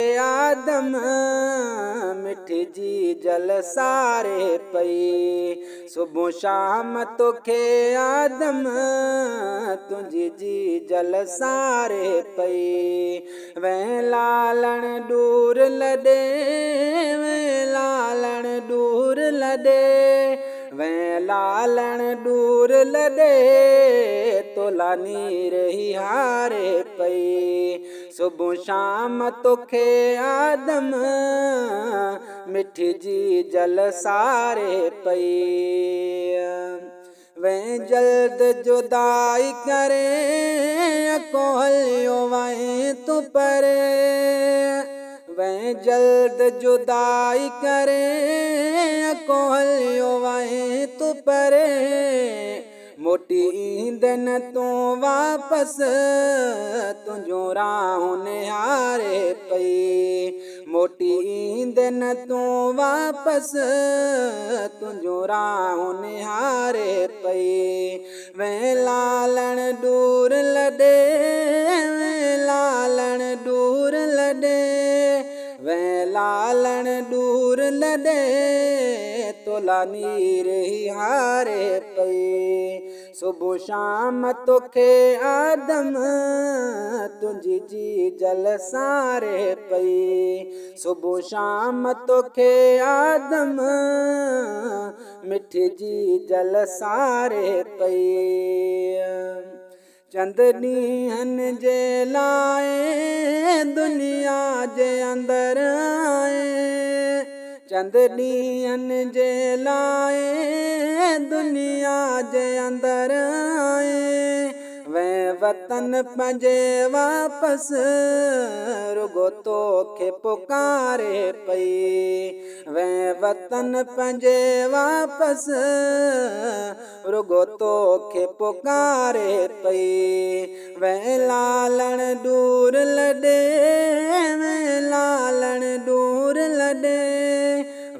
आदम मिठी जी जल सारे पई सुबह शाम तोखे आदम तुझी जी जल सारे पई वह लालण दूर लॾे वह लालण दूर लॾे वह लालण दूर लॾे तोला नीर ही हारे पई सुबह शाम तोखे आदम मिठी जी जल सारे पई वह जल्द जुदाई करे को हलियो वहीं तू परे वह जल्द जुदाई करे को हलियो वहीं तू परे मोटी ईंदन तू वापस तुझो राहों निहारे पई मोटी ईंदन तू वापस तुझो राहों निहारे पई वह लालण दूर लॾे वह लालण दूर लॾे वह लालण दूर लॾे तोला नीर ही हारे पई सुबह शाम तोखे आदम तुझी जी जल सारे पई सुबह शाम तोखे आदम मिठी जी जल सारे पई चंद ॾींहंनि जे लाइ दुनिया जे अंदर आए चंद ॾींहंनि जे लाइ दुनिया जे अंदर आए वह वतन पंहिंजे वापस रुगो तोखे पुकारे पई वह वतन पंहिंजे वापस रुगो तोखे पुकारे पई वह लालण दूर लॾे वह लालण दूर लॾे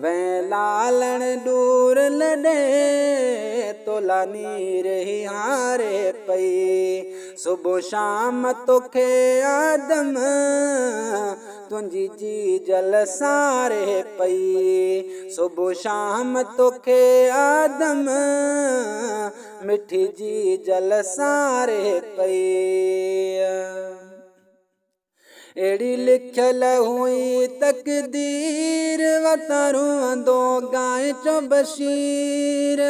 वह लालण दूर लॾे तोला नीर ही हारे पई सुबह शाम तोखे आदम तुझी जी जल सारे पई सुबह शाम तोखे आदम मिठी जी जल सारे पई एड़ी लिखल हुई तकदीर वतरुंदो गाए चो बशीर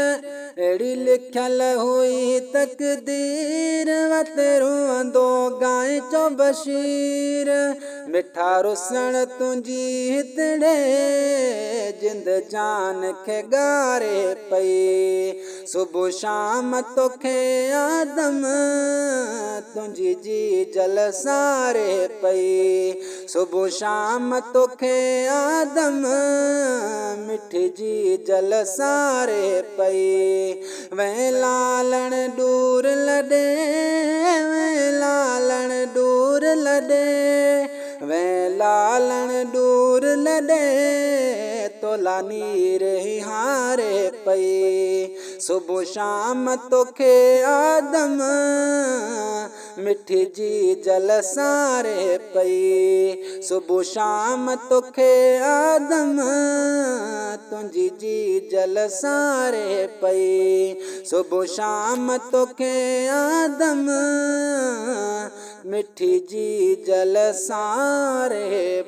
एड़ी लिखल हुई तकदीर वतरुंदो गाए चो बशीर मिठा रुसण तुझी हितड़े जिंद जान खे गारे पई सुबह शाम तोखे आदम तुझी जी जल सारे पई सुबह शाम तोखे आदम मिठी जी जल सारे पई वह लालण दूर लॾे वह लालण दूर लॾे वह लालण दूर लॾे तोला नीर ही हारे पई सुबह शाम तोखे आदम मिठी जी जल सारे पई सुबह शाम तोखे आदम तुझी जी जल सारे पई सुबह शाम तोखे आदम मिठी जी जल सारे